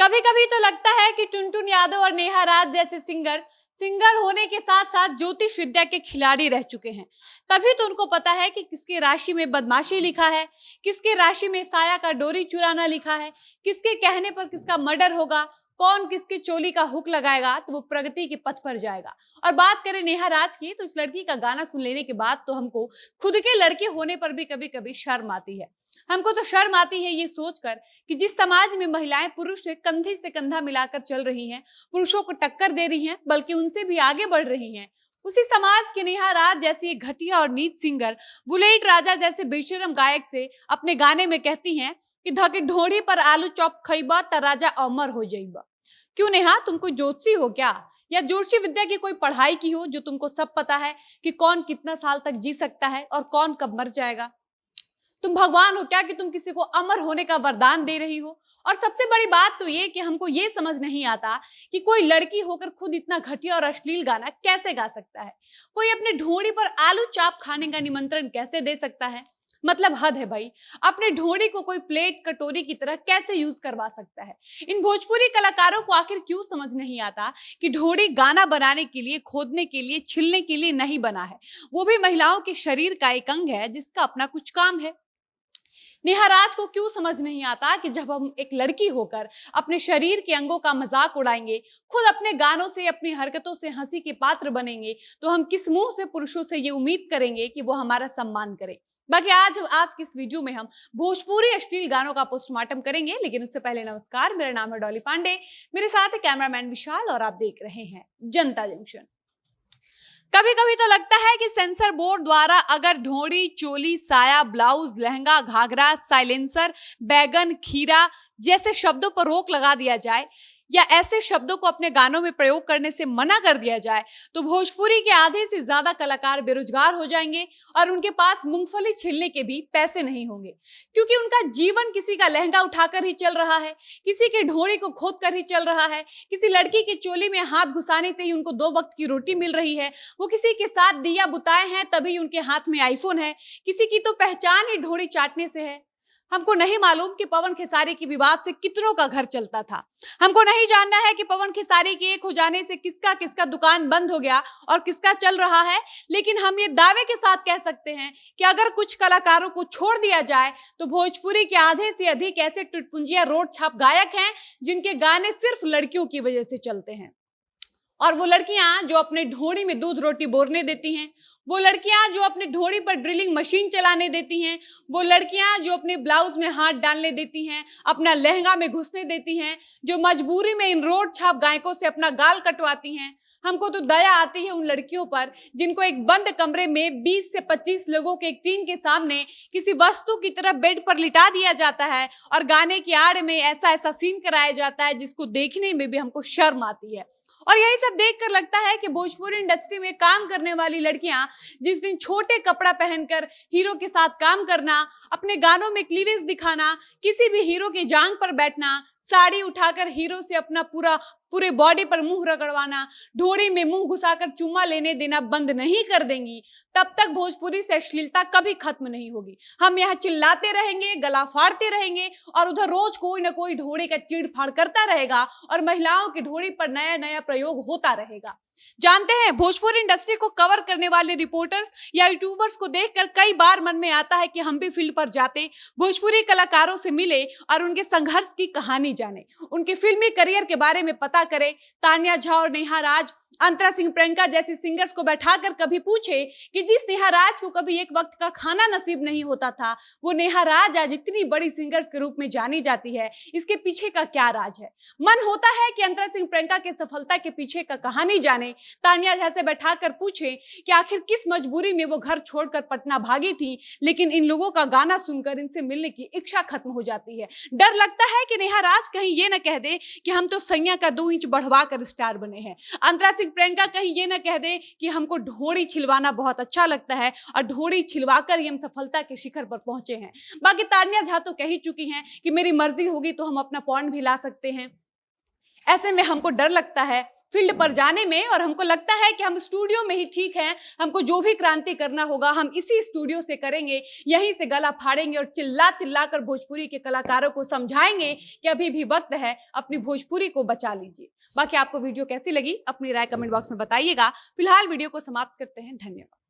कभी कभी तो लगता है कि टुनटुन यादव और नेहा राज जैसे सिंगर होने के साथ साथ ज्योतिष विद्या के खिलाड़ी रह चुके हैं। तभी तो उनको पता है कि किसकी राशि में बदमाशी लिखा है, किसकी राशि में साया का डोरी चुराना लिखा है, किसके कहने पर किसका मर्डर होगा, कौन किसकी चोली का हुक लगाएगा तो वो प्रगति के पथ पर जाएगा। और बात करें नेहा राज की, तो इस लड़की का गाना सुन लेने के बाद तो हमको खुद के लड़के होने पर भी कभी कभी शर्म आती है। हमको तो शर्म आती है ये सोचकर कि जिस समाज में महिलाएं पुरुष से कंधा मिलाकर चल रही हैं, पुरुषों को टक्कर दे रही हैं, बल्कि उनसे भी आगे बढ़ रही हैं, उसी समाज के नेहा राज जैसी एक घटिया और नीच सिंगर बुलेट राजा जैसे बेशरम गायक से अपने गाने में कहती हैं कि धके ढोड़ी पर आलू चॉप खइबा त राजा अमर हो जाइबा। क्यों नेहा, तुम कोई ज्योतिषी हो क्या, या ज्योतिषी विद्या की कोई पढ़ाई की हो जो तुमको सब पता है कि कौन कितना साल तक जी सकता है और कौन कब मर जाएगा? तुम भगवान हो क्या कि तुम किसी को अमर होने का वरदान दे रही हो? और सबसे बड़ी बात तो ये कि हमको ये समझ नहीं आता कि कोई लड़की होकर खुद इतना घटिया और अश्लील गाना कैसे गा सकता है। कोई अपने ढोड़ी पर आलू चाप खाने का निमंत्रण कैसे दे सकता है? मतलब हद है भाई। अपने ढोड़ी को कोई प्लेट कटोरी की तरह कैसे यूज करवा सकता है? इन भोजपुरी कलाकारों को आखिर क्यों समझ नहीं आता कि ढोड़ी गाना बनाने के लिए, खोदने के लिए, छिलने के लिए नहीं बना है। वो भी महिलाओं के शरीर का एक अंग है जिसका अपना कुछ काम है। नेहा राज को क्यों समझ नहीं आता कि जब हम एक लड़की होकर अपने शरीर के अंगों का मजाक उड़ाएंगे, खुद अपने गानों से, अपनी हरकतों से हंसी के पात्र बनेंगे, तो हम किस मुंह से पुरुषों से ये उम्मीद करेंगे कि वो हमारा सम्मान करें। बाकी आज की इस वीडियो में हम भोजपुरी अश्लील गानों का पोस्टमार्टम करेंगे, लेकिन उससे पहले नमस्कार, मेरा नाम है डॉली पांडे, मेरे साथ है कैमरामैन विशाल और आप देख रहे हैं जनता जंक्शन। कभी कभी तो लगता है कि सेंसर बोर्ड द्वारा अगर ढोड़ी, चोली, साया, ब्लाउज, लहंगा, घाघरा, साइलेंसर, बैगन, खीरा जैसे शब्दों पर रोक लगा दिया जाए या ऐसे शब्दों को अपने गानों में प्रयोग करने से मना कर दिया जाए, तो भोजपुरी के आधे से ज्यादा कलाकार बेरोजगार हो जाएंगे और उनके पास मूंगफली छिलने के भी पैसे नहीं होंगे, क्योंकि उनका जीवन किसी का लहंगा उठाकर ही चल रहा है, किसी के ढोड़ी को खोद कर ही चल रहा है, किसी लड़की की चोली में हाथ घुसाने से ही उनको 2 वक्त की रोटी मिल रही है, वो किसी के साथ दिया बुताए हैं तभी उनके हाथ में आईफोन है, किसी की तो पहचान ही ढोड़ी चाटने से है। हमको नहीं मालूम कि पवन खेसारी के विवाद से कितनों का घर चलता था। हमको नहीं जानना है कि पवन खेसारी के एक हो जाने से किसका किसका दुकान बंद हो गया और किसका चल रहा है, लेकिन हम ये दावे के साथ कह सकते हैं कि अगर कुछ कलाकारों को छोड़ दिया जाए तो भोजपुरी के आधे से अधिक ऐसे टुटपुंजिया रोड छाप गायक हैं जिनके गाने सिर्फ लड़कियों की वजह से चलते हैं। और वो लड़कियां जो अपने ढोड़ी में दूध रोटी बोरने देती हैं, वो लड़कियां जो अपने ढोड़ी पर ड्रिलिंग मशीन चलाने देती हैं, वो लड़कियां जो अपने ब्लाउज में हाथ डालने देती हैं, अपना लहंगा में घुसने देती हैं, जो मजबूरी में इन रोड छाप गायकों से अपना गाल कटवाती हैं। हमको तो दया आती है उन लड़कियों पर जिनको एक बंद कमरे में 20 से 25 लोगों के एक टीम के सामने किसी वस्तु की तरह बेड पर लिटा दिया जाता है और गाने की आड़ में ऐसा ऐसा सीन कराया जाता है जिसको देखने में भी हमको शर्म आती है। और यही सब देखकर लगता है कि भोजपुरी इंडस्ट्री में काम करने वाली लड़कियां जिस दिन छोटे कपड़ा पहनकर हीरो के साथ काम करना, अपने गानों में क्लीवेज दिखाना, किसी भी हीरो के जांग पर बैठना, साड़ी उठाकर हीरो से अपना पूरे बॉडी पर मुंह रगड़वाना, ढोड़ी में मुंह घुसाकर चुम्मा लेने देना बंद नहीं कर देंगी, तब तक भोजपुरी से अश्लीलता कभी खत्म नहीं होगी। हम यहाँ चिल्लाते रहेंगे, गला फाड़ते रहेंगे और उधर रोज कोई ना कोई ढोड़ी का चीड़ फाड़ करता रहेगा और महिलाओं की ढोड़ी पर नया नया प्रयोग होता रहेगा। जानते हैं, भोजपुरी इंडस्ट्री को कवर करने वाले रिपोर्टर्स या यूट्यूबर्स को देखकर कई बार मन में आता है कि हम भी फील्ड पर जाते, भोजपुरी कलाकारों से मिले और उनके संघर्ष की कहानी जाने, उनके फिल्मी करियर के बारे में पता करें। तान्या झा और नेहा राज, अंतरा सिंह, प्रियंका जैसी सिंगर्स को बैठाकर कभी पूछे कि जिस नेहा राज को कभी एक वक्त का खाना नसीब नहीं होता था, वो नेहा राज आज इतनी बड़ी सिंगर्स के रूप में जानी जाती है, इसके पीछे का क्या राज है? मन होता है कि अंतरा सिंह, प्रियंका के सफलता के पीछे का कहानी जाने, तान्या झा से बैठाकर पूछे कि आखिर किस मजबूरी में वो घर छोड़कर पटना भागी थी, लेकिन इन लोगों का गाना सुनकर इनसे मिलने की इच्छा खत्म हो जाती है। डर लगता है कि नेहा राज कहीं ये ना कह दे कि हम तो सैया का 2 इंच बढ़वा कर स्टार बने हैं। अंतरा सिंह, प्रियंका कहीं ये ना कह दे कि हमको ढोड़ी छिलवाना बहुत अच्छा लगता है और ढोड़ी छिलवाकर ही हम सफलता के शिखर पर पहुंचे हैं। बाकी तान्या झा तो कह ही चुकी हैं कि मेरी मर्जी होगी तो हम अपना पॉइंट भी ला सकते हैं। ऐसे में हमको डर लगता है फील्ड पर जाने में, और हमको लगता है कि हम स्टूडियो में ही ठीक हैं, हमको जो भी क्रांति करना होगा हम इसी स्टूडियो से करेंगे, यहीं से गला फाड़ेंगे और चिल्ला चिल्ला कर भोजपुरी के कलाकारों को समझाएंगे कि अभी भी वक्त है, अपनी भोजपुरी को बचा लीजिए। बाकी आपको वीडियो कैसी लगी अपनी राय कमेंट बॉक्स में बताइएगा। फिलहाल वीडियो को समाप्त करते हैं, धन्यवाद।